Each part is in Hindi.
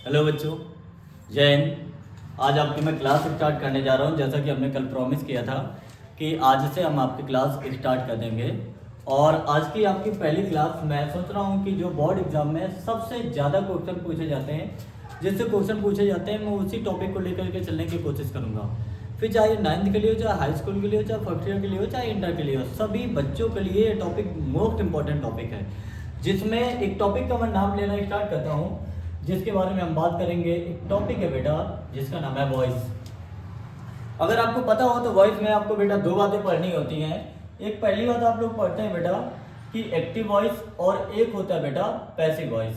हेलो बच्चों, जय हिंद। आज आपकी मैं क्लास स्टार्ट करने जा रहा हूं। जैसा कि हमने कल प्रॉमिस किया था कि आज से हम आपकी क्लास स्टार्ट कर देंगे। और आज की आपकी पहली क्लास मैं सोच रहा हूं कि जो बोर्ड एग्जाम में सबसे ज़्यादा क्वेश्चन पूछे जाते हैं, जिससे क्वेश्चन पूछे जाते हैं, मैं उसी टॉपिक को लेकर के चलने की कोशिश करूँगा। फिर चाहे 9th के लिए हो, चाहे हाई स्कूल के लिए हो, चाहे फर्स्ट ईयर के लिए हो, चाहे इंटर के लिए हो, सभी बच्चों के लिए ये टॉपिक मोस्ट इंपॉर्टेंट टॉपिक है। जिसमें एक टॉपिक का मैं नाम लेना स्टार्ट करता हूँ, जिसके बारे में हम बात करेंगे। एक टॉपिक है बेटा जिसका नाम है वॉइस। अगर आपको पता हो तो वॉइस में आपको बेटा दो बातें पढ़नी होती हैं। एक पहली बात आप लोग पढ़ते हैं बेटा कि एक्टिव वॉइस, और एक होता है बेटा पैसिव वॉइस।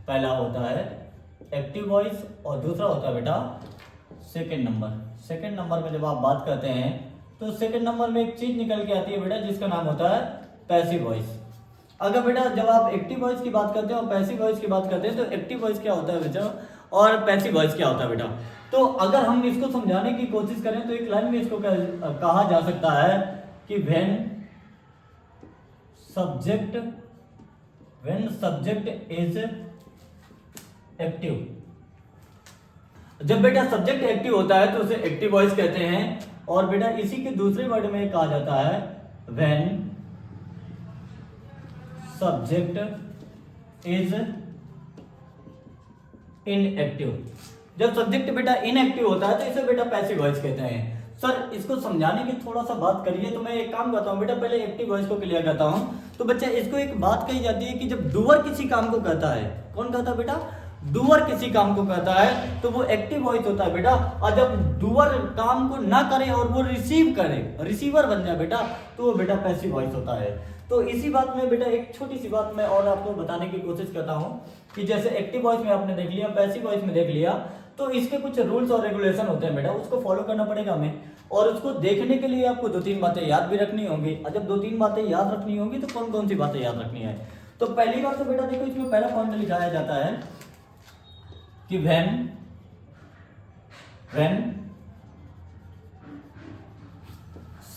पहला होता है एक्टिव वॉइस और दूसरा होता है बेटा सेकंड नंबर। सेकंड नंबर में जब आप बात करते हैं तो सेकंड नंबर में एक चीज निकल के आती है बेटा जिसका नाम होता है पैसिव वॉइस। अगर बेटा जब आप एक्टिव वॉइस की बात करते हैं और पैसिव वॉइस की बात करते हैं तो एक्टिव वॉइस क्या होता है बेटा और पैसिव वॉइस क्या होता है बेटा, तो अगर हम इसको समझाने की कोशिश करें तो एक लाइन में इसको कहा जा सकता है कि व्हेन सब्जेक्ट इज एक्टिव। जब बेटा सब्जेक्ट एक्टिव होता है तो उसे एक्टिव वॉइस कहते हैं। और बेटा इसी के दूसरे वर्ड में कहा जाता है व्हेन सब्जेक्ट इज इनएक्टिव। जब सब्जेक्ट बेटा इनएक्टिव होता है तो इसे बेटा पैसिव वॉइस कहते हैं। सर इसको समझाने की थोड़ा सा बात करिए तो मैं एक काम करता हूं बेटा, पहले एक्टिव वॉइस को क्लियर करता हूं। तो बच्चा इसको एक बात कही जाती है कि जब डूअर किसी काम को करता है, कौन कहता है बेटा, डूअर किसी काम को करता है तो वो एक्टिव वॉइस होता है बेटा। और जब डूअर काम को ना करे और वो रिसीव करे, रिसीवर बन जाए बेटा, तो वो बेटा पैसिव वॉइस होता है। तो इसी बात में बेटा एक छोटी सी बात मैं और आपको बताने की कोशिश करता हूं कि जैसे एक्टिव वॉइस में आपने देख लिया, पैसिव वॉइस में देख लिया, तो इसके कुछ रूल्स और रेगुलेशन होते हैं बेटा, उसको फॉलो करना पड़ेगा हमें। और उसको देखने के लिए आपको 2-3 बातें याद भी रखनी होंगी। और जब 2-3 बातें याद रखनी होंगी तो कौन कौन सी बातें याद रखनी है, तो पहली बात तो बेटा देखो इसमें पहला पॉइंट लिखाया जाता है कि when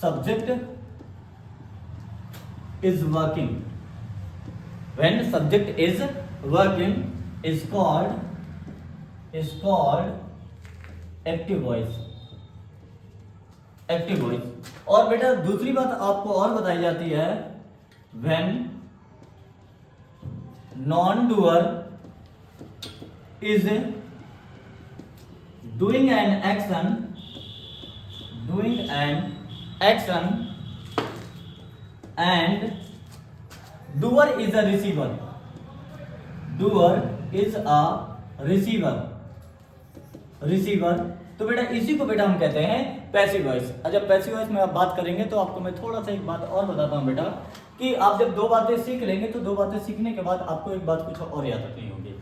subject is working, when subject is working is called active voice। और बेटा दूसरी बात आपको और बताई जाती है when non doer is doing an action and doer is a receiver। तो बेटा इसी को बेटा हम कहते हैं पैसिव वॉइस। जब पैसिव वॉइस में आप बात करेंगे तो आपको मैं थोड़ा सा एक बात और बताता हूं बेटा कि आप जब दो बातें सीख लेंगे तो दो बातें सीखने के बाद आपको एक बात कुछ और याद रखनी होगी।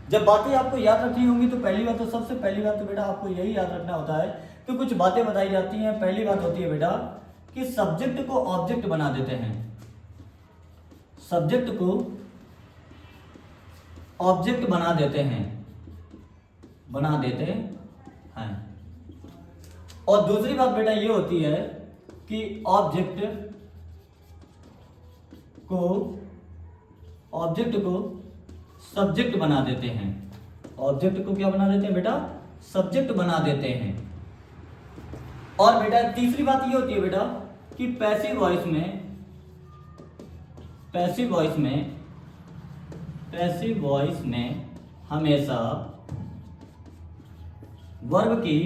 जब बातें आपको याद रखनी होंगी तो पहली बात तो सबसे पहली बात तो बेटा आपको यही याद रखना होता है कि कुछ बातें बताई जाती हैं। पहली बात होती है बेटा कि सब्जेक्ट को ऑब्जेक्ट बना देते हैं, सब्जेक्ट को ऑब्जेक्ट बना देते हैं। और दूसरी बात बेटा ये होती है कि ऑब्जेक्ट को सब्जेक्ट बना देते हैं। ऑब्जेक्ट को क्या बना देते हैं बेटा, सब्जेक्ट बना देते हैं। और बेटा तीसरी बात ये होती है बेटा कि पैसिव वॉइस में हमेशा वर्ब की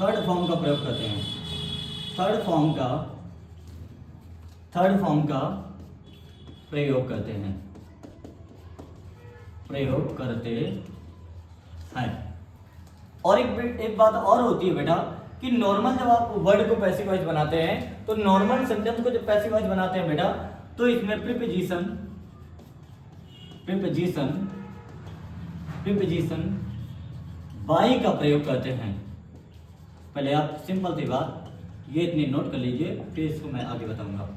थर्ड फॉर्म का प्रयोग करते हैं। थर्ड फॉर्म का प्रयोग करते हैं। और एक बात और होती है बेटा कि नॉर्मल जब आप वर्ड को पैसिव वॉइस बनाते हैं तो नॉर्मल सेंटेंस को जब पैसिव वॉइस बनाते हैं बेटा तो इसमें प्रीपोजिशन बाई का प्रयोग करते हैं। पहले आप सिंपल सी बात ये इतनी नोट कर लीजिए, फिर इसको मैं आगे बताऊंगा।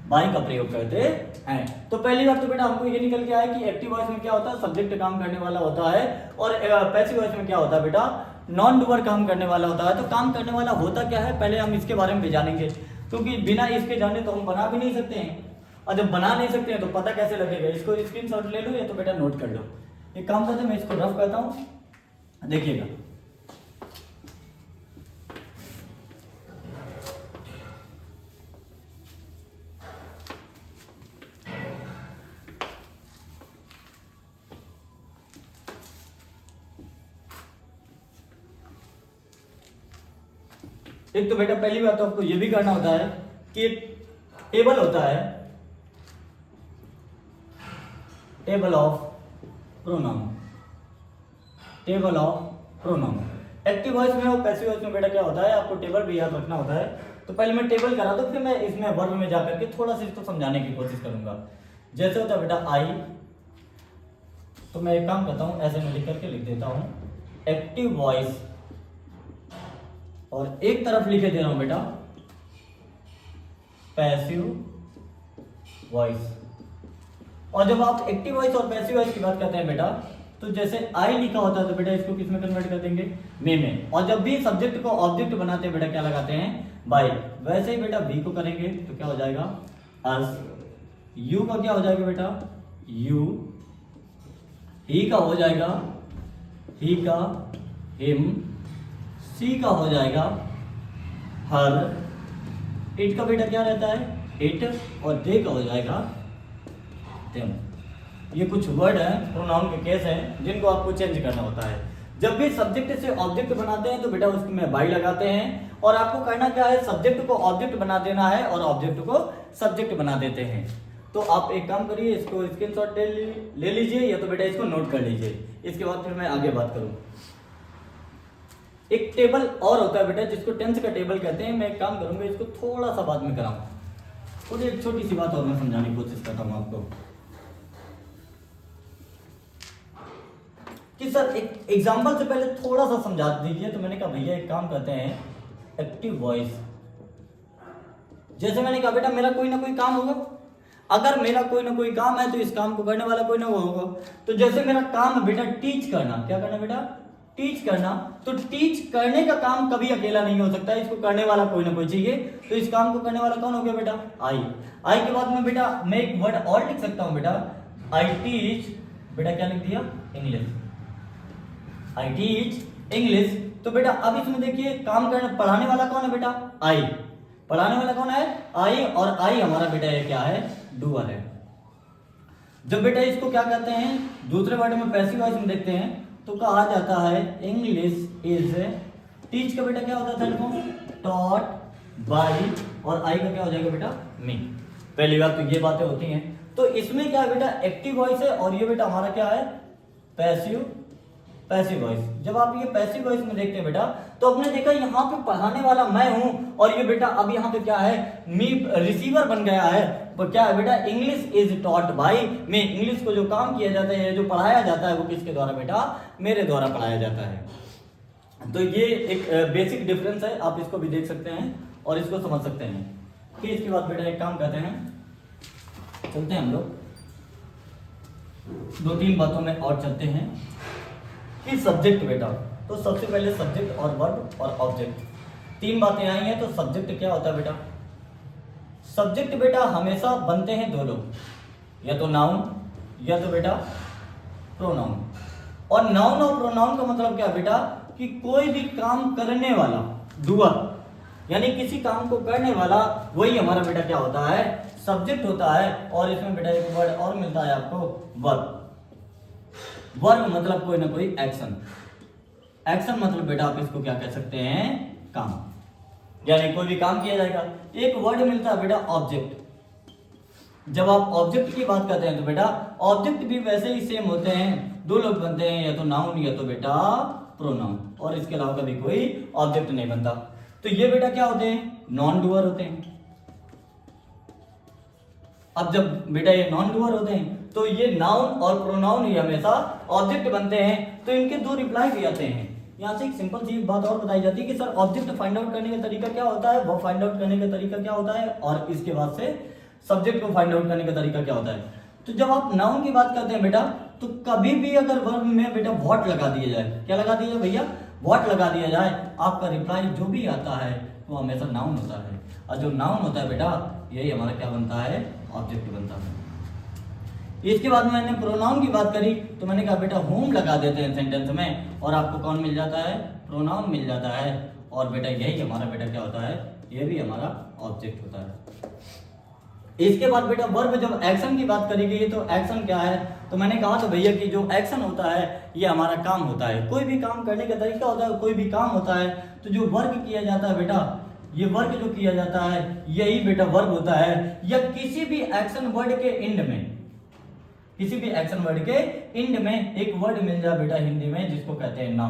बाई का प्रयोग करते हैं। तो पहली बात तो बेटा हमको ये निकल के आया कि एक्टिव वॉइस में क्या होता है, सब्जेक्ट काम करने वाला होता है। और पैसिव वॉइस में क्या होता है बेटा, नॉन डूअर काम करने वाला होता है। तो काम करने वाला होता क्या है, पहले हम इसके बारे में भी जानेंगे, क्योंकि बिना इसके जाने तो हम बना भी नहीं सकते हैं। और जब बना नहीं सकते हैं तो पता कैसे लगेगा, इसको स्क्रीनशॉट ले लो या तो बेटा नोट कर लो। एक काम करते हैं, मैं इसको रफ करता हूँ, देखिएगा। एक तो बेटा पहली बात तो आपको ये भी करना होता है कि एक टेबल होता है, table of pronoun, table of pronoun. Active voice में और पैसिव वॉइस में बेटा क्या होता है, आपको टेबल भी याद रखना होता है। तो पहले मैं टेबल करा दो, फिर मैं इसमें वर्ब में जाकर के थोड़ा सा इसको समझाने की कोशिश करूंगा। जैसे होता है बेटा आई, तो मैं एक काम करता हूं, ऐसे में लिख करके लिख देता हूं एक्टिव वॉइस, और एक तरफ लिखे दे रहा हूं बेटा पैसिव वॉइस। और जब आप एक्टिव वॉइस और पैसिव वॉइस की बात करते हैं बेटा, तो जैसे आई लिखा होता है तो बेटा इसको किस में कन्वर्ट कर देंगे, में। और जब भी सब्जेक्ट को ऑब्जेक्ट बनाते हैं बेटा क्या लगाते हैं, बाय। वैसे ही बेटा बी को करेंगे तो क्या हो जाएगा, अस। यू का क्या हो जाएगा बेटा, यू। ही का हो जाएगा, ही का, हिम। सी का हो जाएगा हर। इट का बेटा क्या रहता है, इट। और दे का हो जाएगा देम। ये कुछ वर्ड है, प्रोनाउन के केस हैं जिनको आपको चेंज करना होता है। जब भी सब्जेक्ट से ऑब्जेक्ट बनाते हैं तो बेटा उसमें बाई लगाते हैं, और आपको करना क्या है, सब्जेक्ट को ऑब्जेक्ट बना देना है और ऑब्जेक्ट को सब्जेक्ट बना देते हैं। तो आप एक काम करिए, इसको स्क्रीनशॉट ले लीजिए या तो बेटा इसको नोट कर लीजिए, इसके बाद फिर मैं आगे बात करूं। एक टेबल और होता है बेटा जिसको टेंस का टेबल कहते हैं। मैं एक काम करूंगा, इसको थोड़ा सा बाद में कराऊं, थोड़ी एक छोटी सी बात और मैं समझाने की कोशिश करता हूं आपको कि सर एक एग्जांपल से पहले थोड़ा सा समझा दीजिए। तो मैंने कहा भैया एक काम करते हैं, एक्टिव वॉइस। जैसे मैंने कहा बेटा मेरा कोई ना कोई काम होगा, अगर मेरा कोई ना कोई काम है तो इस काम को करने वाला कोई ना होगा। तो जैसे मेरा काम है बेटा टीच करना, क्या करना बेटा, टीच करना। तो टीच करने का काम कभी अकेला नहीं हो सकता, इसको करने वाला कोई ना कोई चाहिए। तो इस काम को करने वाला कौन हो गया बेटा, आई। आई के बाद में बेटा मैं एक वर्ड और लिख सकता हूं बेटा, आई टीच। बेटा क्या लिख दिया, इंग्लिश। I teach English. तो बेटा अब इसमें देखिए काम करने, पढ़ाने वाला कौन है बेटा, आई। पढ़ाने वाला कौन है, आई। और आई हमारा बेटा ये क्या है, डूअर है। जब बेटा इसको क्या कहते हैं, दूसरे वर्ड में पैसिव वॉइस में देखते हैं तो कहा जाता है इंग्लिश इज। टीच का बेटा क्या होता है, टॉट बाई। और आई का क्या हो जाएगा बेटा, मी। पहली बात तो ये बातें होती हैं। तो इसमें क्या है बेटा, एक्टिव वॉइस है, और ये बेटा हमारा क्या है, पैसिव वॉइस। जब आप ये पैसिव वॉइस में देखते हैं बेटा, तो आपने देखा यहाँ पे पढ़ाने वाला मैं हूं, और ये बेटा अब यहाँ पे क्या है, मी रिसीवर बन गया है। तो क्या है बेटा, English is taught by me. English को जो काम किया जाता है, जो पढ़ाया जाता है, वो किसके द्वारा बेटा, मेरे द्वारा पढ़ाया जाता है। तो ये एक बेसिक डिफरेंस है, आप इसको भी देख सकते हैं और इसको समझ सकते हैं। फिर इसके बाद बेटा एक काम करते हैं, चलते हैं हम लोग 2-3 बातों में और चलते हैं कि सब्जेक्ट बेटा। तो सबसे पहले सब्जेक्ट और वर्ब और ऑब्जेक्ट, 3 बातें आई हैं। तो सब्जेक्ट क्या होता है बेटा, सब्जेक्ट बेटा हमेशा बनते हैं 2 लोग, या तो नाउन या तो बेटा प्रोनाउन। और नाउन और प्रोनाउन का मतलब क्या बेटा, कि कोई भी काम करने वाला, डूअर, यानी किसी काम को करने वाला, वही हमारा बेटा क्या होता है, सब्जेक्ट होता है। और इसमें बेटा एक वर्ड और मिलता है आपको, वर्ब। वर्ब मतलब कोई ना कोई एक्शन। एक्शन मतलब बेटा आप इसको क्या कह सकते हैं, काम, यानी कोई भी काम किया जाएगा। एक वर्ड मिलता है बेटा ऑब्जेक्ट। जब आप ऑब्जेक्ट की बात करते हैं तो बेटा ऑब्जेक्ट भी वैसे ही सेम होते हैं, 2 लोग बनते हैं, या तो नाउन या तो बेटा प्रोनाउन, और इसके अलावा कभी कोई ऑब्जेक्ट नहीं बनता। तो ये बेटा क्या होते हैं, नॉन डूअर होते हैं। अब जब बेटा ये नॉन डूअर होते हैं तो ये नाउन और प्रोनाउन ही हमेशा ऑब्जेक्ट बनते हैं। तो इनके 2 रिप्लाई भी आते हैं। यहाँ से एक सिंपल सी बात और बताई जाती है कि सर ऑब्जेक्ट फाइंड आउट करने का तरीका क्या होता है, वो फाइंड आउट करने का तरीका क्या होता है, और इसके बाद से सब्जेक्ट को फाइंड आउट करने का तरीका क्या होता है। तो जब आप नाउन की बात करते हैं बेटा, तो कभी भी अगर वर्ब में बेटा व्हाट लगा दिया जाए, क्या लगा दिया जाए भैया, व्हाट लगा दिया जाए, आपका रिप्लाई जो भी आता है वो हमेशा नाउन होता है। और जो नाउन होता है बेटा यही हमारा क्या बनता है, ऑब्जेक्ट बनता है। इसके बाद मैंने प्रोनाउन की बात करी तो मैंने कहा बेटा होम लगा देते हैं सेंटेंस में और आपको कौन मिल जाता है, प्रोनाउन मिल जाता है। और बेटा यही हमारा बेटा क्या होता है, ये भी हमारा ऑब्जेक्ट होता है। इसके बाद बेटा वर्ब, जब एक्शन की बात करी गई तो एक्शन क्या है, तो मैंने कहा तो भैया कि जो एक्शन होता है ये हमारा काम होता है, कोई भी काम करने का तरीका होता है, कोई भी काम होता है तो जो वर्क किया जाता है बेटा, ये वर्क जो किया जाता है यही बेटा वर्ब होता है। या किसी भी एक्शन वर्ड के एंड में, किसी भी एक्शन वर्ड के एंड में एक वर्ड मिल जाए बेटा हिंदी में जिसको कहते हैं ना,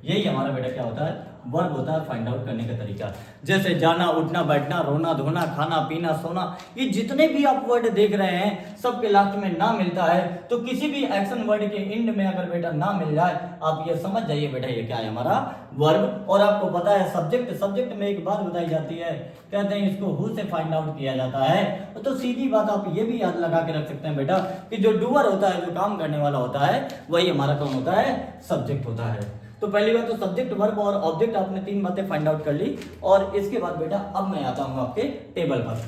यही हमारा बेटा क्या होता है, वर्ब होता है फाइंड आउट करने का तरीका। जैसे जाना, उठना, बैठना, रोना, धोना, खाना, पीना, सोना, ये जितने भी आप वर्ड देख रहे हैं सबके लास्ट में ना मिलता है। तो किसी भी एक्शन वर्ड के एंड में अगर बेटा ना मिल जाए आप ये समझ जाइए बेटा ये क्या है, हमारा वर्ब। और आपको पता है सब्जेक्ट, सब्जेक्ट में एक बात बताई जाती है, कहते हैं इसको हु से फाइंड आउट किया जाता है। तो सीधी बात आप ये भी याद लगा के रख सकते हैं बेटा कि जो डूअर होता है, जो काम करने वाला होता है, वही हमारा कौन होता है, सब्जेक्ट होता है। तो पहली बात तो सब्जेक्ट, वर्ब और ऑब्जेक्ट आपने तीन बातें फाइंड आउट कर ली। और इसके बाद बेटा अब मैं आता हूँ आपके टेबल पर।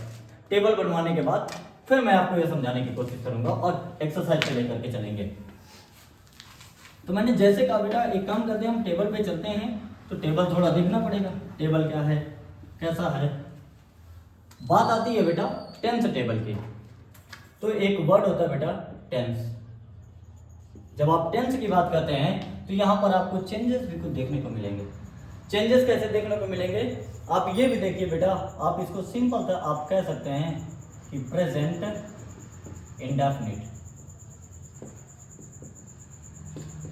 टेबल बनवाने के बाद फिर मैं आपको यह समझाने की कोशिश करूंगा और एक्सरसाइज से लेकर के चलेंगे। तो मैंने जैसे कहा बेटा एक काम करते हैं, हम टेबल पे चलते हैं। तो टेबल थोड़ा देखना पड़ेगा, टेबल क्या है, कैसा है। बात आती है बेटा टेंस टेबल की, तो एक वर्ड होता है बेटा टेंस। जब आप टेंस की बात करते हैं तो यहाँ पर आपको चेंजेस भी कुछ देखने को मिलेंगे। चेंजेस कैसे देखने को मिलेंगे, आप ये भी देखिए बेटा, आप इसको सिंपल तो आप कह सकते हैं कि प्रेजेंट इंडेफिनिट।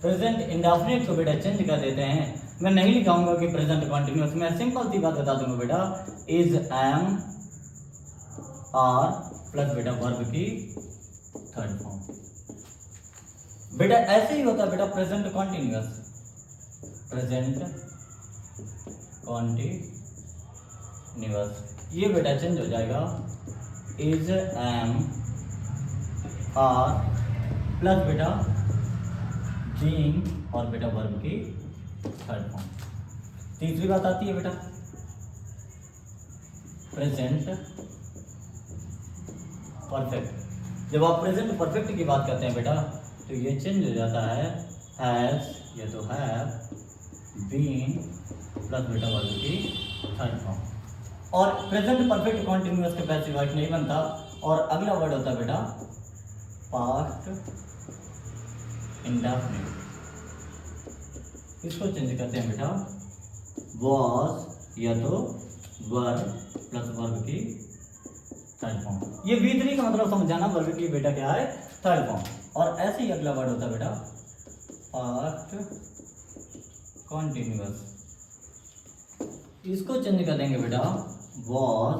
प्रेजेंट इंडेफिनिट को बेटा चेंज कर देते हैं। मैं नहीं लिखाऊंगा कि प्रेजेंट कॉन्टिन्यूअस, मैं सिंपल सी बात बता दूंगा बेटा, इज, एम, आर प्लस बेटा वर्ब की थर्ड फॉर्म। बेटा ऐसे ही होता है बेटा प्रेजेंट कॉन्टिन्यूअस, प्रेजेंट कॉन्टिन्यूअस, ये बेटा चेंज हो जाएगा इज, एम, आर प्लस बेटा बीइंग और बेटा वर्ब की थर्ड फॉर्म। तीसरी बात आती है बेटा प्रेजेंट परफेक्ट। जब आप प्रेजेंट परफेक्ट की बात करते हैं बेटा तो ये चेंज हो जाता है हैज, ये तो हैव, बीन प्लस बेटा वर्ब की थर्ड फॉर्म। और प्रेजेंट परफेक्ट कॉन्टिन्यूअस के पैसिव वॉइस नहीं बनता। और अगला वर्ड होता है बेटा पास्ट इंडेफिनिट, इसको चेंज करते हैं बेटा वॉज, या तो वर्ब प्लस वर्ब की थर्ड फॉर्म। ये V3 का मतलब समझाना, वर्ब की बेटा क्या है, थर्ड फॉर्म। और ऐसे ही अगला वर्ड होता है बेटा पास्ट कॉन्टिन्यूअस, इसको चेंज कर देंगे बेटा वॉज,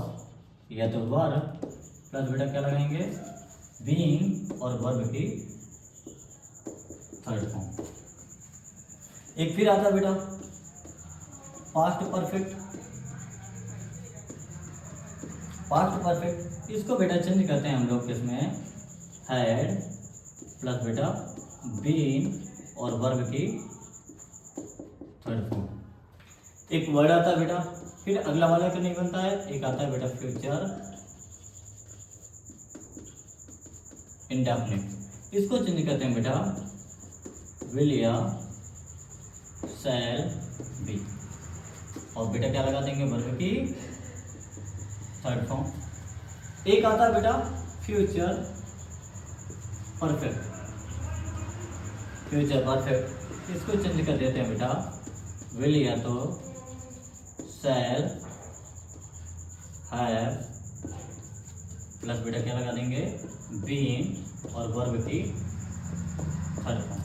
या तो वर्ब प्लस बेटा क्या लगाएंगे बीइंग और वर्ब की थर्ड फॉर्म। एक फिर आता है बेटा पास्ट परफेक्ट, पास्ट परफेक्ट, इसको बेटा चेंज करते हैं हम लोग किसमें, हैड प्लस बेटा बीन और वर्ब की थर्ड फॉर्म। एक वर्ड आता है बेटा, फिर अगला वाला क्यों नहीं बनता है, एक आता है बेटा फ्यूचर इंडेफिनिट, इसको चेंज करते हैं बेटा विल या शैल बी और बेटा क्या लगा देंगे वर्ब की थर्ड फॉर्म। एक आता है बेटा फ्यूचर परफेक्ट, फ्यूचर परफेक्ट, इसको चेंज कर देते हैं बेटा विल या तो शैल हैव प्लस बेटा क्या लगा देंगे बीन और वर्ब की थर्ड फॉर्म।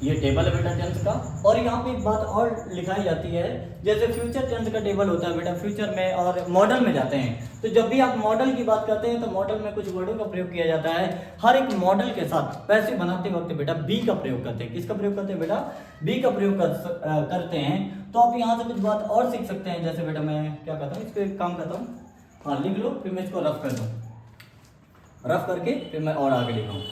ये टेबल है बेटा टेंस का। और यहाँ पे एक बात और लिखाई जाती है, जैसे फ्यूचर टेंस का टेबल होता है बेटा फ्यूचर में और मॉडल में जाते हैं। तो जब भी आप मॉडल की बात करते हैं तो मॉडल में कुछ वर्डों का प्रयोग किया जाता है। हर एक मॉडल के साथ पैसे बनाते वक्त बेटा बी का प्रयोग करते हैं। किसका प्रयोग करते हैं बेटा, बी का प्रयोग करते हैं। तो आप यहाँ से कुछ बात और सीख सकते हैं। जैसे बेटा मैं क्या करता हूँ, इसको एक काम करता हूँ, हाँ लिख लो, फिर मैं इसको रफ कर दूँ, रफ करके फिर मैं और आगे लिखाऊँ।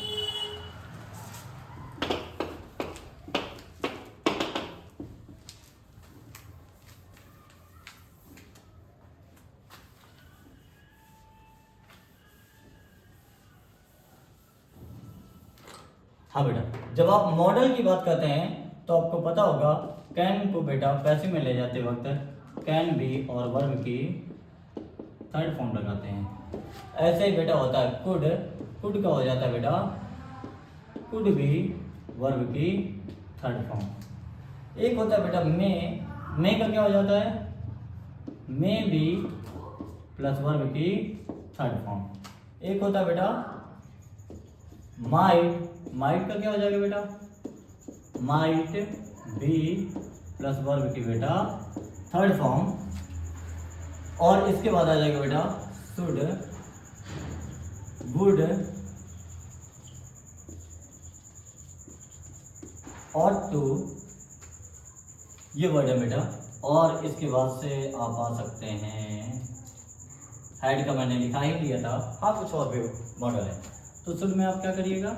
हाँ बेटा, जब आप मॉडल की बात करते हैं तो आपको पता होगा कैन को बेटा पैसिव में ले जाते वक्त कैन बी और वर्ब की थर्ड फॉर्म लगाते हैं। ऐसे ही बेटा होता है कुड का हो जाता है बेटा कुड बी वर्ब की थर्ड फॉर्म। एक होता है बेटा मे का क्या हो जाता है मे बी प्लस वर्ब की थर्ड फॉर्म। एक होता है बेटा माइट का क्या हो जाएगा बेटा माइट बी प्लस वर्ब की बेटा थर्ड फॉर्म। और इसके बाद आ जाएगा बेटा शुड वुड और टू, ये वर्ड है बेटा। और इसके बाद से आप आ सकते हैं हेड का मैंने लिखा ही लिया था, हाँ कुछ और भी मॉडल है। तो शुड में आप क्या करिएगा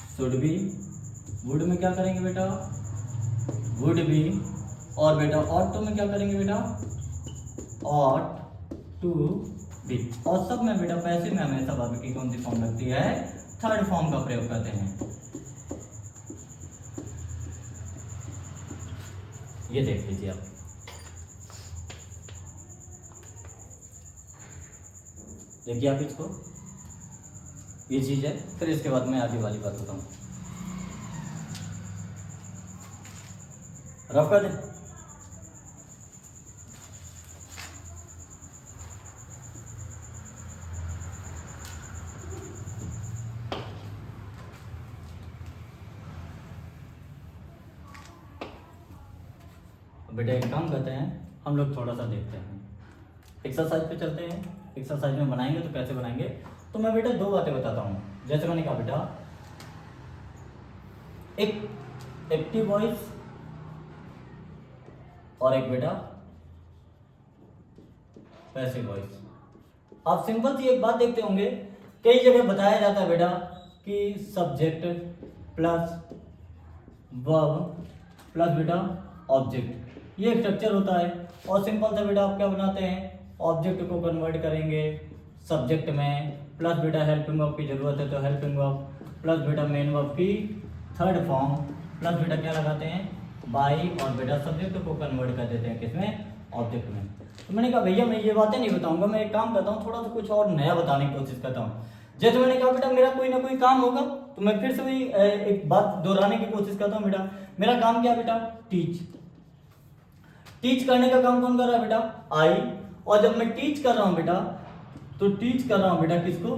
शुड बी, वुड में क्या करेंगे बेटा वुड बी, और बेटा ऑट टू में क्या करेंगे बेटा ऑट टू बी। और सब में बेटा पैसिव में हमेशा वर्ब की कौन सी फॉर्म लगती है थर्ड फॉर्म का प्रयोग करते हैं। ये देख लीजिए आप, देखिए आप इसको, ये चीज है। फिर इसके बाद मैं आगे वाली बात बताऊं, रफ कर दे। बेटा एक काम करते हैं, हम लोग थोड़ा सा देखते हैं, एक्सरसाइज पे चलते हैं। एक्सरसाइज में बनाएंगे तो कैसे बनाएंगे, तो मैं बेटा दो बातें बताता हूँ। जैसे मैंने कहा बेटा एक एक्टिव वॉइस और एक बेटा पैसिव वॉइस। आप सिंपल सी एक बात देखते होंगे, कई जगह बताया जाता है बेटा कि सब्जेक्ट प्लस वर्ब प्लस बेटा ऑब्जेक्ट, ये स्ट्रक्चर होता है। और सिंपल सा बेटा आप क्या बनाते हैं, ऑब्जेक्ट को कन्वर्ट करेंगे सब्जेक्ट में, प्लस बेटा हेल्पिंग वर्ब की जरूरत है तो हेल्पिंग वर्ब, प्लस बेटा मेन वर्ब की थर्ड फॉर्म, प्लस बेटा क्या लगाते हैं बाई, और बेटा सब्जेक्ट को कन्वर्ट कर देते हैं किसमें ऑब्जेक्ट में। तो मैंने कहा भैया मैं ये बातें नहीं बताऊंगा, मैं एक काम करता हूँ थोड़ा सा कुछ और नया बताने की कोशिश करता हूँ। जैसे मैंने कहा बेटा मेरा कोई ना कोई काम होगा, तो मैं फिर से वही एक बात दोहराने की कोशिश करता हूँ। बेटा मेरा काम क्या है बेटा टीच करने का काम कौन कर रहा है बेटा आई। और जब मैं टीच कर रहा हूं बेटा, तो टीच कर रहा हूं बेटा किसको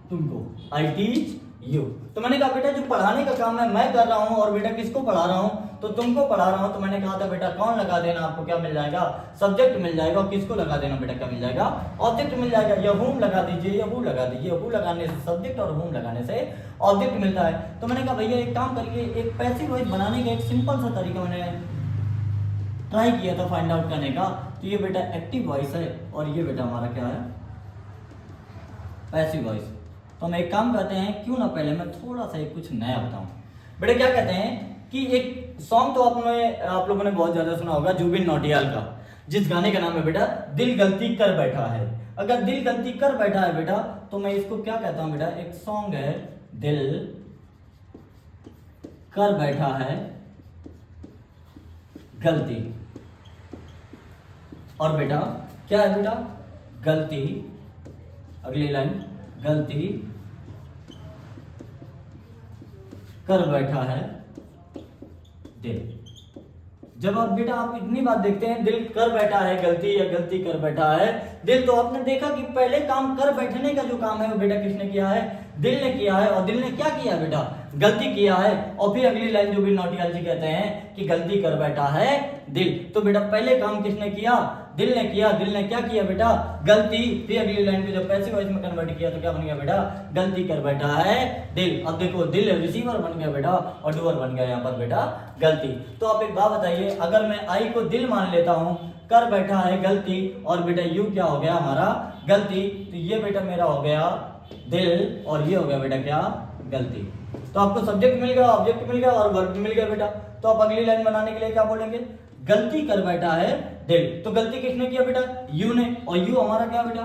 तुमको, आई टीच यू। तो मैंने कहा बेटा जो पढ़ाने का काम है मैं कर रहा हूं, और बेटा किसको पढ़ा रहा हूं तो तुमको पढ़ा रहा हूं। तो मैंने कहा था बेटा कौन लगा देना, आपको क्या मिल जाएगा सब्जेक्ट मिल जाएगा, और किसको लगा देना बेटा क्या मिल जाएगा ऑब्जेक्ट मिल जाएगा। या हूम लगा दीजिए या हु लगा दीजिए, हु लगाने से सब्जेक्ट और हूम लगाने से ऑब्जेक्ट मिलता है। तो मैंने कहा भैया एक काम करिए, एक पैसिव वॉइस बनाने का एक सिंपल सा तरीका मैंने ट्राई किया था फाइंड आउट करने का। तो ये बेटा एक्टिव वॉइस है और ये बेटा हमारा क्या है पैसिव वॉइस। तो हम एक काम करते हैं, क्यों ना पहले मैं थोड़ा सा कुछ नया बताऊं। बेटा क्या कहते हैं कि एक सॉन्ग तो आप लोगों ने बहुत ज्यादा सुना होगा जुबिन नौटियाल का, जिस गाने का नाम है बेटा दिल गलती कर बैठा है। अगर दिल गलती कर बैठा है बेटा, तो मैं इसको क्या कहता हूं बेटा, एक सॉन्ग है दिल कर बैठा है गलती। और बेटा क्या है बेटा गलती, अगली लाइन गलती कर बैठा है दिल। जब आप बेटा आप इतनी बात देखते हैं दिल कर बैठा है गलती या गलती कर बैठा है दिल, तो आपने देखा कि पहले काम कर बैठने का जो काम है वो बेटा किसने किया है दिल ने किया है। और दिल ने क्या किया बेटा गलती किया है। और फिर अगली लाइन जो भी नौटियाल जी कहते हैं कि गलती कर बैठा है दिल, तो बेटा पहले काम किसने किया दिल ने किया। दिल ने क्या किया बेटा गलती। फिर अगली लाइन को जब पैसिव वॉइस में कन्वर्ट किया तो क्या बन गया बेटा गलती कर बैठा है दिल। अब देखो दिल रिसीवर बन गया बेटा और डूअर बन गया यहाँ पर बेटा गलती। तो आप एक बात बताइए, अगर मैं आई को दिल मान लेता हूँ, कर बैठा है गलती, और बेटा यू क्या हो गया हमारा गलती, तो ये बेटा मेरा हो गया दिल और ये हो गया बेटा क्या गलती। तो आपको सब्जेक्ट मिल गया, ऑब्जेक्ट मिल गया और वर्ब मिल गया बेटा। तो आप अगली लाइन बनाने के लिए क्या बोलेंगे गलती कर बैठा है दिल। तो गलती किसने किया बेटा यू ने, और यू हमारा क्या बेटा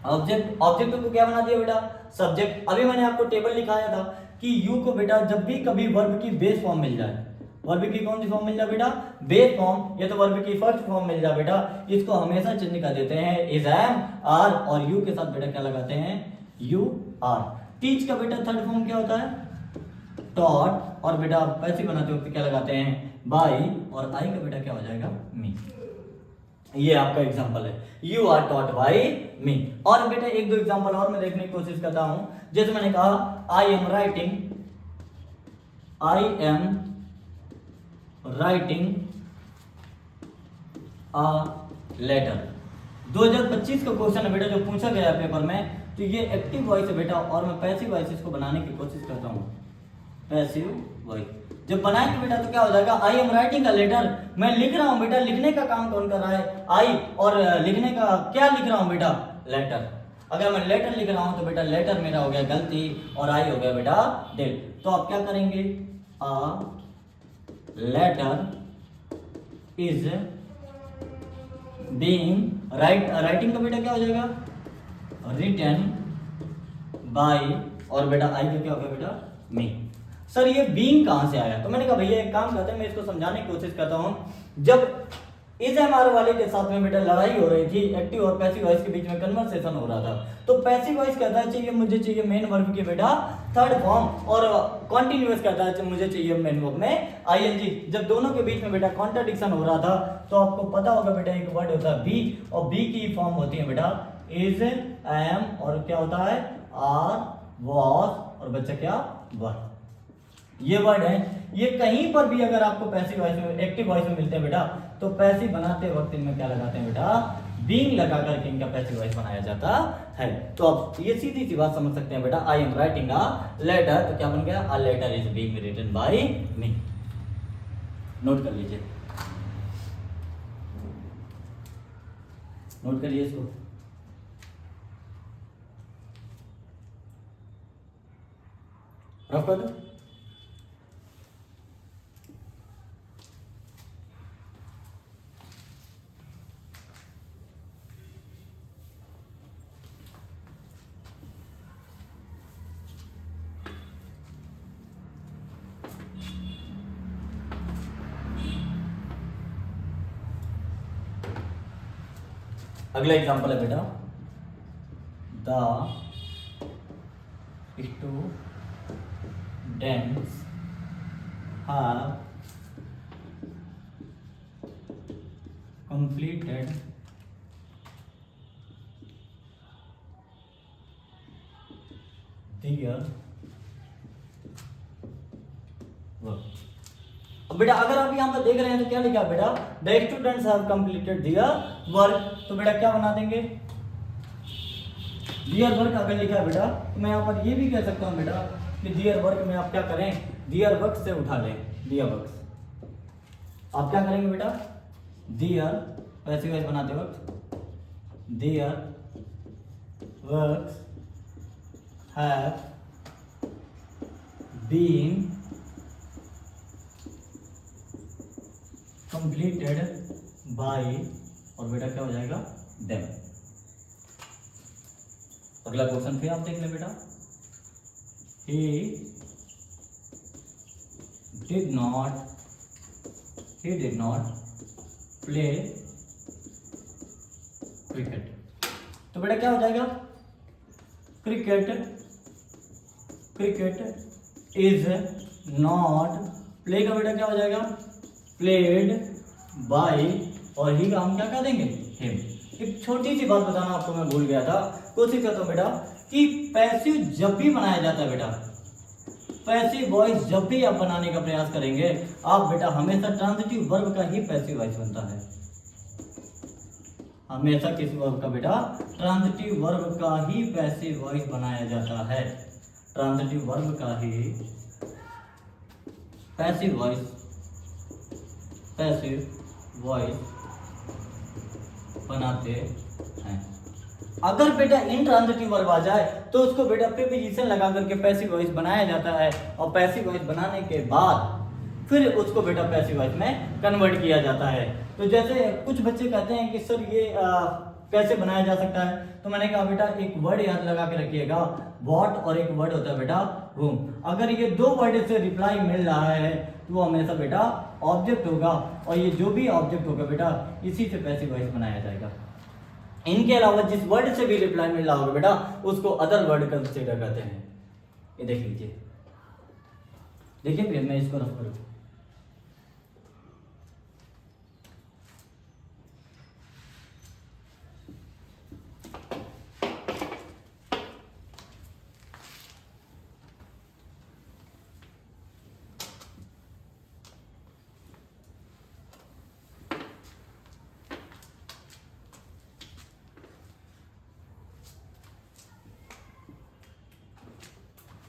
ऑब्जेक्ट, ऑब्जेक्ट को क्या बना दिया बेटा, सब्जेक्ट। अभी मैंने आपको टेबल लिखाया था कि यू को बेटा जब भी कभी वर्ब की बेस फॉर्म मिल जाए, वर्ब की कौन सी फॉर्म मिल जाए बेटा, बेस फॉर्म, ये तो वर्ब की फर्स्ट फॉर्म मिल जाए बेटा, इसको हमेशा चेंज कर देते हैं इज, एम, आर और यू के साथ बेटा क्या लगाते हैं, यू आर। टीच का बेटा थर्ड फॉर्म क्या होता है, टॉट, और बेटा पैसिव बनाते वक्त क्या लगाते हैं, बाई, और आई का बेटा क्या हो जाएगा, मी। ये आपका एग्जांपल है, यू आर टॉट बाई मी। और बेटा एक दो एग्जांपल और मैं देखने की कोशिश करता हूं, जैसे मैंने कहा I am writing a letter. 2025 का क्वेश्चन है बेटा जो पूछा गया है पेपर में, तो ये एक्टिव वॉइस है बेटा, और मैं पैसिव वॉइस इसको बनाने की कोशिश करता हूँ, पैसिव वॉइस। जब बनाएंगे बेटा तो क्या हो जाएगा, I am writing a letter, मैं लिख रहा हूँ बेटा, लिखने का काम कौन कर रहा है, आई, और लिखने का क्या लिख रहा हूँ बेटा, लेटर। अगर मैं लेटर लिख रहा हूँ तो बेटा लेटर मेरा हो गया गलती, और आई हो गया बेटा डेट। तो आप क्या करेंगे, a letter is being writing का बेटा क्या हो जाएगा, रिटन बाय, और बेटा आई का क्या हो गया बेटा, मी। सर ये बीइंग कहां से आया, तो मैंने कहा भैया एक काम करते हैं, मैं इसको समझाने की कोशिश करता हूं। जब इस एमआर वाले के साथ में बेटा लड़ाई हो रही थी, एक्टिव और पैसिव वॉइस के बीच में कन्वर्सेशन हो रहा था, तो पैसिव वॉइस कहता है चाहिए मुझे चाहिए मेन वर्ब की बेटा थर्ड फॉर्म, और कॉन्टिन्यूअस कहता है मुझे चाहिए मेन वर्ब में आईएनजी। जब दोनों के बीच में बेटा कॉन्ट्रडिक्शन हो रहा था, तो आपको पता होगा बेटा एक वर्ड होता है बी, और बी की फॉर्म होती है बेटा इज, एम, और क्या होता है आर, वॉज, और बच्चा क्या वर। ये वर्ड है, ये कहीं पर भी अगर आपको पैसिव वॉइस में एक्टिव वॉइस में मिलते हैं बेटा, तो पैसिव बनाते वक्त इनमें क्या लगाते हैं बेटा, बीइंग लगा करके इनका पैसिव वॉइस बनाया जाता है। तो अब ये सीधी सी बात समझ सकते हैं बेटा, I am writing a letter, तो क्या बन गया, a letter is being written by me. Note कर लीजिए, नोट करिए इसको। रफ कर दो। अगला एग्जांपल है बेटा, the students have completed their work। अब बेटा अगर आप यहाँ पर देख रहे हैं तो क्या लिखा है बेटा, the students have completed their work, तो बेटा क्या बना देंगे, दियर वर्क। अगर लिखा है बेटा तो मैं यहाँ पर ये भी कह सकता हूँ बेटा कि दियर वर्क में आप क्या करें, दियर वर्क से उठा लें, दियर वर्क। आप क्या करेंगे बेटा, दियर पैसिव वॉइस बनाते वक्त, their works have been completed by, और बेटा क्या हो जाएगा, देम। अगला क्वेश्चन फिर आप देख लें बेटा, he did not play cricket, तो बेटा क्या हो जाएगा, क्रिकेट इज नॉट, प्ले का बेटा क्या हो जाएगा, प्लेड बाय, और ही का हम क्या कह देंगे, हिम। एक छोटी सी बात बताना आपको मैं भूल गया था, कोशिश करता हूँ बेटा कि पैसिव जब भी बनाया जाता है बेटा, पैसिव वॉइस जब भी आप बनाने का प्रयास करेंगे, आप बेटा हमेशा ट्रांजिटिव वर्ब का ही पैसिव वॉइस बनता है, हमेशा किस वर्ब का बेटा, ट्रांजिटिव वर्ब का ही पैसिव वॉइस बनाया जाता है, ट्रांजिटिव वर्ब का ही पैसिव वॉइस बनाते हैं। अगर बेटा इंट्रांजिटिव वर्ब आ जाए तो उसको बेटा प्रीपोजिशन लगा करके पैसिव वॉइस बनाया जाता है, और पैसिव वॉइस बनाने के बाद फिर उसको बेटा पैसिव वॉइस में कन्वर्ट किया जाता है। तो जैसे कुछ बच्चे कहते हैं कि सर ये कैसे बनाया जा सकता है? तो मैंने कहा बेटा एक वर्ड याद लगा के रखिएगा, व्हाट, और एक वर्ड होता है बेटा whom। अगर ये दो वर्ड से रिप्लाई मिल रहा है तो वो हमेशा बेटा ऑब्जेक्ट होगा, और ये जो भी ऑब्जेक्ट होगा बेटा इसी से पैसिव वॉइस बनाया जाएगा। इनके अलावा जिस वर्ड से भी रिप्लाई मिल रहा होगा बेटा उसको अदर वर्ड कंसीडर करते हैं। ये देख लीजिए, देखिए फिर मैं इसको रफ करूँ।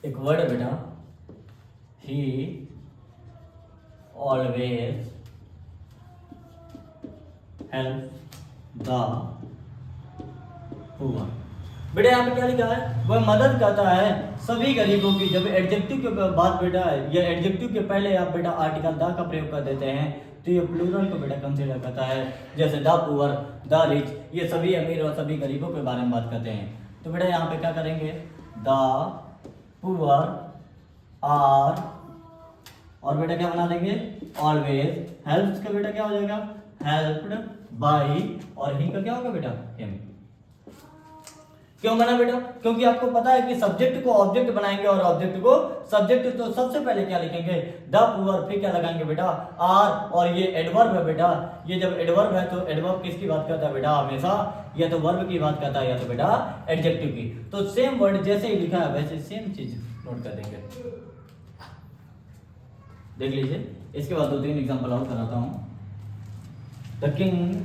एक वर्ड है बेटा, ही ऑलवेज हेल्प द पुअर। बेटा यहाँ पे क्या लिखा है? वह मदद करता है सभी गरीबों की। जब एडजेक्टिव के बाद बेटा या एडजेक्टिव के पहले आप बेटा आर्टिकल द का प्रयोग कर देते हैं तो ये प्लूरल को बेटा कंसीडर करता है। जैसे द पुअर, द रिच, ये सभी अमीर और सभी गरीबों के बारे में बात करते हैं। तो बेटा यहाँ पे क्या करेंगे? द पुअर आर, और बेटा क्या बना देंगे? ऑलवेज। हेल्प्स का बेटा क्या हो जाएगा? हेल्प्ड बाय, और ही का क्या होगा बेटा? हिम। क्यों बना बेटा? क्योंकि आपको पता है कि सब्जेक्ट को ऑब्जेक्ट बनाएंगे और ऑब्जेक्ट को सब्जेक्ट, तो सबसे पहले क्या लिखेंगे? द पुअर, फिर क्या लगाएंगे बेटा? आर, और ये एडवर्ब है बेटा। ये जब एडवर्ब है तो एडवर्ब किसकी बात करता है बेटा? हमेशा या तो वर्ब की बात करता है या तो बेटा एडजेक्टिव की। तो सेम वर्ड जैसे ही लिखा है वैसे सेम चीज नोट कर देंगे। देख लीजिए, इसके बाद 2-3 एग्जांपल और कराता हूं। The king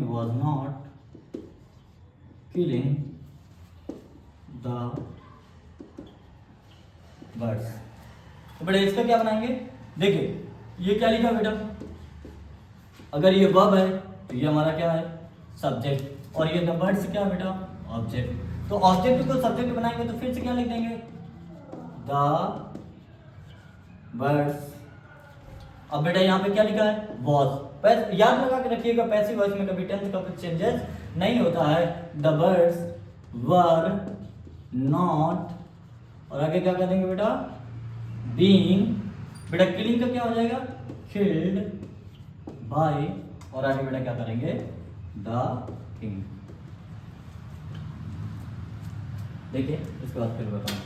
was not killing the birds। तो बेटा इसका क्या बनाएंगे? देखिए ये क्या लिखा बेटा? अगर ये वर्ब है तो ये हमारा क्या है? सब्जेक्ट, और ये द बर्ड्स क्या है बेटा? ऑब्जेक्ट। तो ऑब्जेक्ट को सब्जेक्ट बनाएंगे तो फिर से क्या लिख देंगे? The birds. अब बेटा यहाँ पे क्या लिखा है? वॉज। याद लगा के रखिएगा, पैसिव वॉइस में कभी टेंस का कुछ चेंजेस नहीं होता है। द बर्ड्स वर नॉट, और आगे क्या कर देंगे बेटा? बीइंग। बेटा किलिंग का क्या हो जाएगा? किल्ड बाय, और आगे बेटा क्या करेंगे? The king. देखिए इसके बाद फिर बताऊं।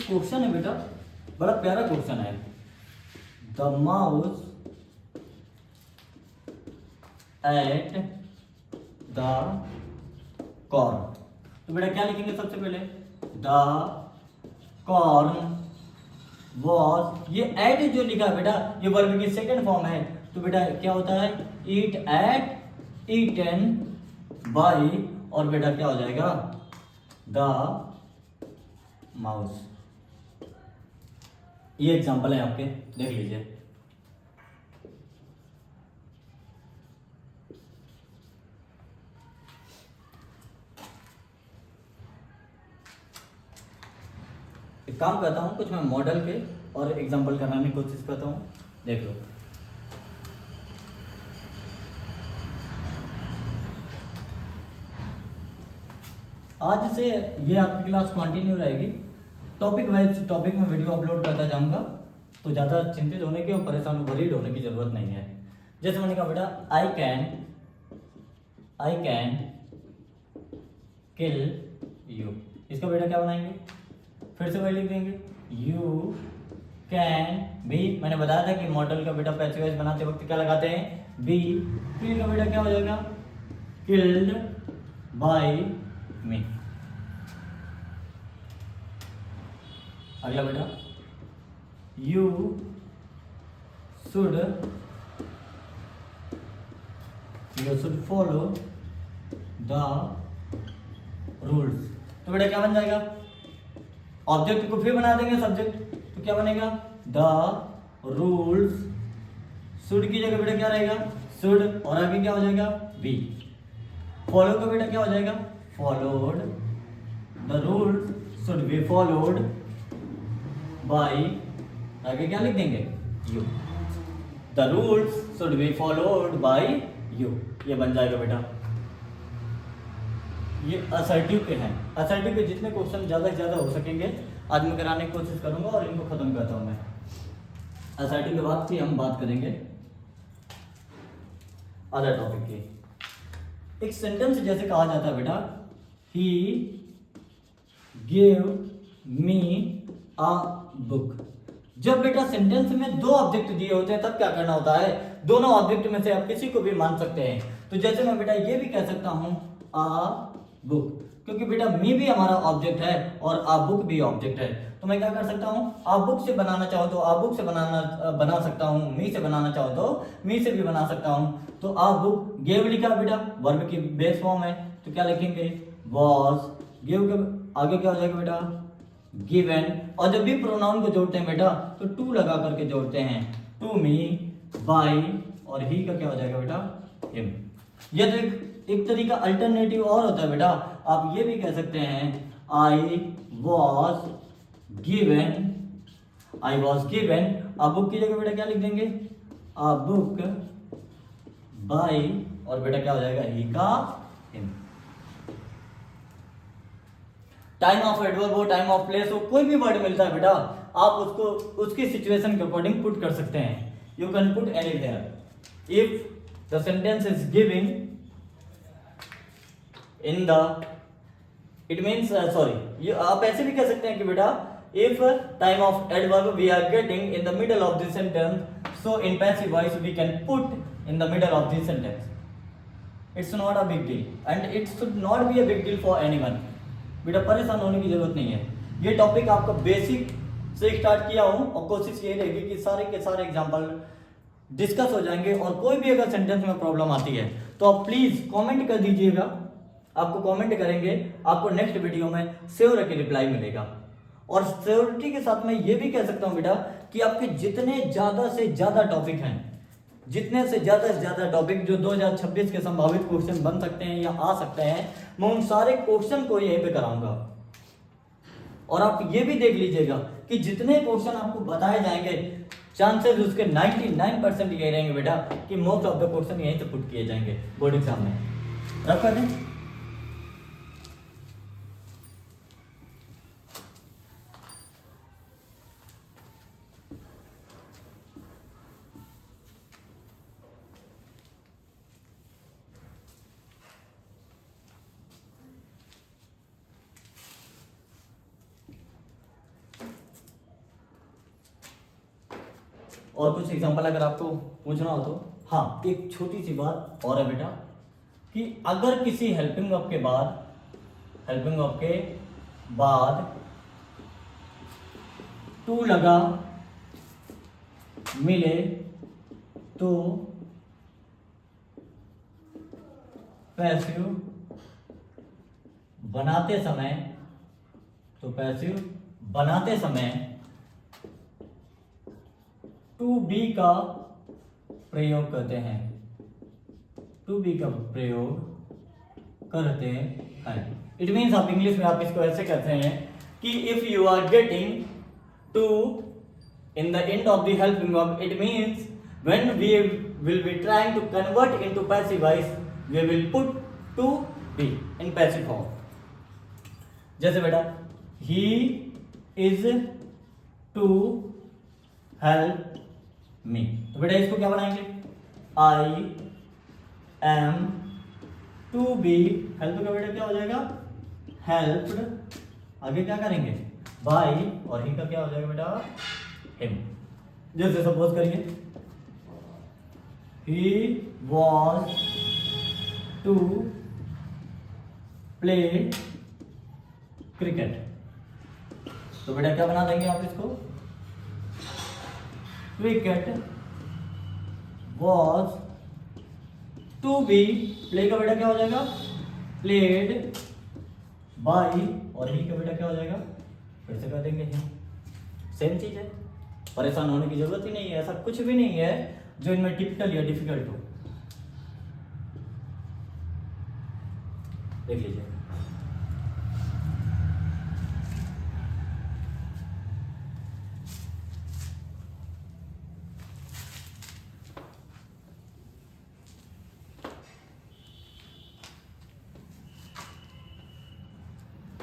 क्वेश्चन है बेटा, बड़ा प्यारा क्वेश्चन है। The mouse at the corn. तो बेटा क्या लिखेंगे सबसे पहले? The corn was. ये एट जो लिखा है बेटा ये वर्ब की सेकंड फॉर्म है। तो बेटा क्या होता है? ईट एट, ईटन बाय, और बेटा क्या हो जाएगा? The mouse. ये एग्जांपल है आपके, देख लीजिए। एक काम करता हूं, कुछ मैं मॉडल के और एग्जांपल कराने की कोशिश करता हूं, देख लो। आज से ये आपकी क्लास कंटिन्यू रहेगी। टॉपिक वाइज टॉपिक में वीडियो अपलोड करता जाऊंगा, तो ज़्यादा चिंतित होने की और परेशान वरीड होने की ज़रूरत नहीं है। जैसे मैंने कहा बेटा आई कैन किल यू, इसका बेटा क्या बनाएंगे? फिर से वही लिख देंगे, यू कैन बी। मैंने बताया था कि मॉडल का बेटा पैसिव वॉइस बनाते वक्त क्या लगाते हैं? बी। फिर का बेटा क्या हो जाएगा? किल्ड बाय मी। अगला बेटा you should follow the rules. तो बेटा क्या बन जाएगा? ऑब्जेक्ट को फिर बना देंगे सब्जेक्ट, तो क्या बनेगा? द रूल्स, शुड की जगह बेटा क्या रहेगा, शुड, और आगे क्या हो जाएगा, बी। फॉलो का बेटा क्या हो जाएगा, followed, the rules should be followed by, आगे क्या लिख देंगे, you, the rules should be followed by you, ये बन जाएगा बेटा। ये असर्टिव के हैं, असर्टिव के जितने क्वेश्चन ज़्यादा से ज़्यादा हो सकेंगे आज मैं कराने की कोशिश करूंगा और इनको खत्म करता हूं मैं। असर्टिव के बाद फिर हम बात करेंगे अदर टॉपिक की। एक सेंटेंस जैसे कहा जाता है बेटा, ही गिव मी अ बुक। जब बेटा सेंटेंस में दो ऑब्जेक्ट दिए होते हैं तब क्या करना होता है, दोनों ऑब्जेक्ट में से आप किसी को भी मान सकते हैं। तो जैसे मैं बेटा ये भी कह सकता हूं अ बुक, क्योंकि बेटा मी भी हमारा ऑब्जेक्ट है और आ बुक भी ऑब्जेक्ट है। तो मैं क्या कर सकता हूँ, आ बुक से बनाना चाहो तो आ बुक से बना सकता हूँ, मी से बनाना चाहो तो मी से भी बना सकता हूँ। तो आ बुक, गेव लिखा बेटा, वर्ब की बेस फॉर्म है, तो क्या लिखेंगे, वॉज। गिव के आगे क्या हो जाएगा बेटा, गिवन। और जब भी प्रोनाउन को जोड़ते हैं बेटा तो टू लगा करके जोड़ते हैं, टू मी, बाय, और ही का क्या हो जाएगा बेटा, हिम। ये तो एक तरीका अल्टरनेटिव और होता है बेटा, आप ये भी कह सकते हैं I was given, I was given. A book की जगह बेटा क्या लिख देंगे, आ बुक बाय, और बेटा क्या हो जाएगा, ही का, हिम। टाइम ऑफ एडवर्ब हो, टाइम ऑफ प्लेस हो, कोई भी वर्ड मिलता है बेटा आप उसको उसकी सिचुएशन के अकॉर्डिंग पुट कर सकते हैं। You can put anywhere. If the sentence is giving in the, it means sorry, आप ऐसे भी कह सकते हैं कि बेटा if time of adverb we are getting in the middle of this sentence, so in passive voice we can put in the middle of this sentence. It's not a big deal and it should not be a big deal for anyone. बेटा परेशान होने की जरूरत नहीं है। ये टॉपिक आपका बेसिक से स्टार्ट किया हूं और कोशिश ये रहेगी कि सारे के सारे एग्जांपल डिस्कस हो जाएंगे। और कोई भी अगर सेंटेंस में प्रॉब्लम आती है तो आप प्लीज कमेंट कर दीजिएगा, आपको कमेंट करेंगे, आपको नेक्स्ट वीडियो में श्योर के रिप्लाई मिलेगा। और श्योरिटी के साथ मैं ये भी कह सकता हूं बेटा कि आपके जितने ज्यादा से ज्यादा टॉपिक हैं, जितने से ज्यादा टॉपिक जो 2026 के संभावित क्वेश्चन बन सकते हैं या आ सकते हैं, मैं उन सारे क्वेश्चन को यहीं पे कराऊंगा। और आप ये भी देख लीजिएगा कि जितने क्वेश्चन आपको बताए जाएंगे चांसेस उसके 99% ये रहेंगे बेटा कि मोस्ट ऑफ द क्वेश्चन यहीं से पुट किए जाएंगे बोर्ड एग्जाम में। रख कर दें। और कुछ एग्जांपल अगर आपको पूछना हो तो हाँ, एक छोटी सी बात और है बेटा कि अगर किसी हेल्पिंग वर्ब के बाद टू लगा मिले तो पैसिव बनाते समय टू बी का प्रयोग करते हैं, इट मीन्स आप इंग्लिश में आप इसको ऐसे कहते हैं कि if you are getting to in the end of the helping verb, it means when we will be trying to convert into passive voice we will put to be in passive form. जैसे बेटा he is to help me, तो बेटा इसको क्या बनाएंगे, I am to be, help का बेटा क्या हो जाएगा, हेल्प्ड, आगे क्या करेंगे, बाय, और ही का क्या हो जाएगा बेटा, हिम। जैसे सपोज करिए he was to play cricket, तो बेटा क्या बना देंगे आप इसको, cricket was to be, play का बेटा क्या हो जाएगा, प्लेड बाय, और ही का बेटा क्या हो जाएगा, फिर से कर देंगे, सेम चीज है। परेशान होने की जरूरत ही नहीं है, ऐसा कुछ भी नहीं है जो इनमें टिपिकल या डिफिकल्ट हो। देख लीजिए,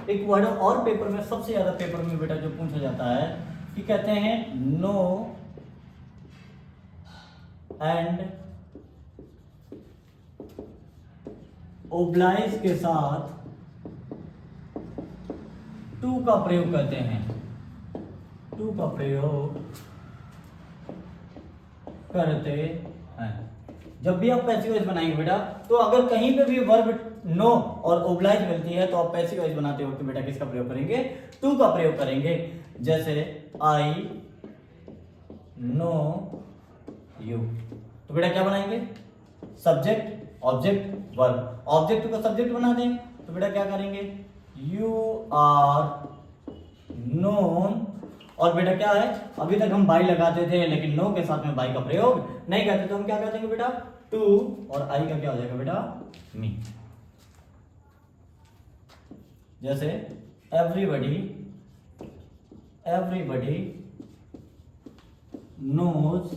एक वर्ड और पेपर में, सबसे ज्यादा पेपर में बेटा जो पूछा जाता है कि कहते हैं नो एंड ओब्लाइज के साथ टू का प्रयोग करते हैं, टू का प्रयोग करते हैं। जब भी आप पैसिव वॉइस बनाएंगे बेटा, तो अगर कहीं पे भी वर्ब नो और ओब्लाइज मिलती है तो आप पैसिव वॉइस बनाते वक्त बेटा किसका प्रयोग करेंगे? टू का प्रयोग करेंगे। जैसे आई नो यू, तो बेटा क्या बनाएंगे? Subject object verb. ऑब्जेक्ट को सब्जेक्ट बना दें तो बेटा क्या करेंगे? You are known. और बेटा क्या है, अभी तक हम बाई लगाते थे लेकिन नो के साथ में बाई का प्रयोग नहीं करते, तो हम क्या कहते हैं बेटा? टू, और आई का क्या हो जाएगा बेटा? मी। जैसे एवरीबडी नोज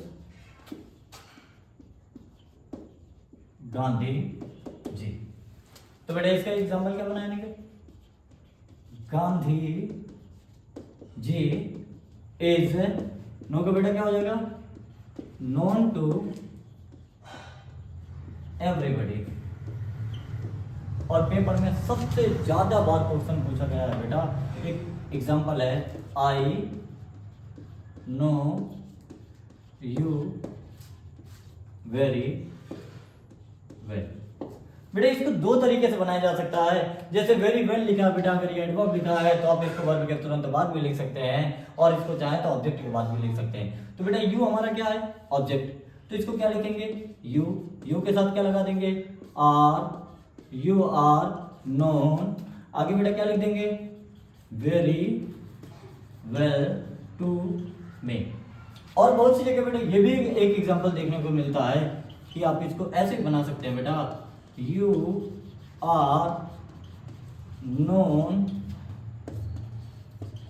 गांधी जी। तो बेटा इसका एग्जाम्पल क्या बनाएंगे? गांधी जी इज, नो का बेटा क्या हो जाएगा? Known to everybody. और पेपर में सबसे ज्यादा बार क्वेश्चन पूछा गया है बेटा, एक एग्जांपल है I know you very well. बेटा इसको दो तरीके से बनाया जा सकता है। जैसे वेरी वेल लिखा है बेटा, अगर ये एडवर्ब लिखा है तो आप इसको वर्ब के तुरंत बाद भी लिख सकते हैं, और इसको चाहे तो ऑब्जेक्ट के बाद भी लिख सकते हैं। तो बेटा यू हमारा क्या है? ऑब्जेक्ट, तो इसको क्या लिखेंगे? यू। यू के साथ क्या लगा देंगे? Are, you are known. आगे बेटा क्या लिख देंगे? Very well to me. और बहुत सी जगह बेटा ये भी एक एग्जांपल देखने को मिलता है कि आप इसको ऐसे बना सकते हैं बेटा, you are known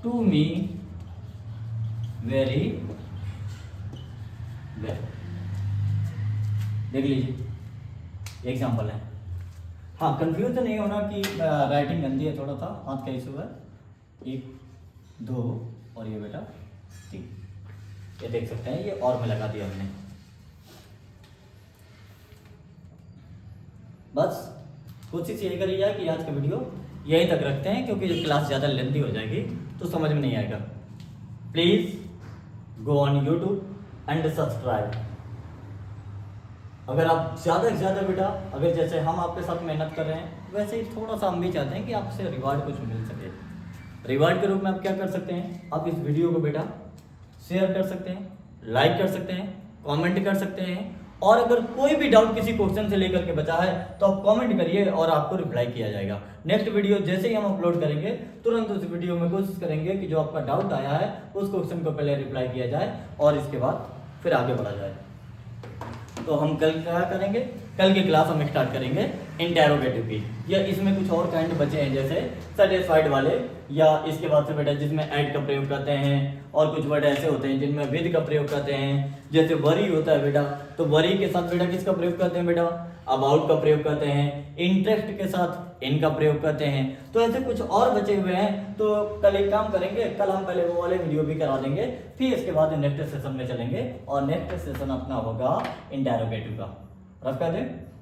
to me very well. देख लीजिए एग्जांपल है। हाँ, कंफ्यूज नहीं होना कि राइटिंग गंदी है, थोड़ा सा हाथ का इशू है। 1 2 और ये बेटा 3, ये देख सकते हैं, ये और में लगा दिया हमने। बस कोशिश यही करी जाए कि आज का वीडियो यहीं तक रखते हैं, क्योंकि ये क्लास ज़्यादा लेंथी हो जाएगी तो समझ में नहीं आएगा। Please go on YouTube and subscribe. अगर आप ज़्यादा से ज़्यादा बेटा, अगर जैसे हम आपके साथ मेहनत कर रहे हैं वैसे ही थोड़ा सा हम भी चाहते हैं कि आपसे रिवार्ड कुछ मिल सके। रिवार्ड के रूप में आप क्या कर सकते हैं? आप इस वीडियो को बेटा शेयर कर सकते हैं, लाइक कर सकते हैं, कमेंट कर सकते हैं, और अगर कोई भी डाउट किसी क्वेश्चन से लेकर के बचा है तो आप कमेंट करिए और आपको रिप्लाई किया जाएगा। नेक्स्ट वीडियो जैसे ही हम अपलोड करेंगे तुरंत उस वीडियो में कोशिश करेंगे कि जो आपका डाउट आया है उस क्वेश्चन को पहले रिप्लाई किया जाए और इसके बाद फिर आगे बढ़ा जाए। तो हम कल क्या करेंगे? कल की क्लास हम स्टार्ट करेंगे इंटेरोगेटिव की, या इसमें कुछ और काइंड बचे हैं जैसे सेटिस्फाइड वाले, या इसके बाद से बेटा जिसमें ऐड का प्रयोग करते हैं, और कुछ वर्ड ऐसे होते हैं जिनमें विद का प्रयोग करते हैं। जैसे वरी होता है बेटा, तो वरी के साथ बेटा किसका प्रयोग करते हैं? बेटा अबाउट का प्रयोग करते हैं। इंटरेस्ट के साथ इन का प्रयोग करते हैं। तो ऐसे कुछ और बचे हुए हैं, तो कल एक काम करेंगे, कल हम पहले वो वाले वीडियो भी करा देंगे, फिर इसके बाद नेक्स्ट सेशन में चलेंगे, और नेक्स्ट सेशन अपना होगा इंटेरोगेटिव का। रख कर दें।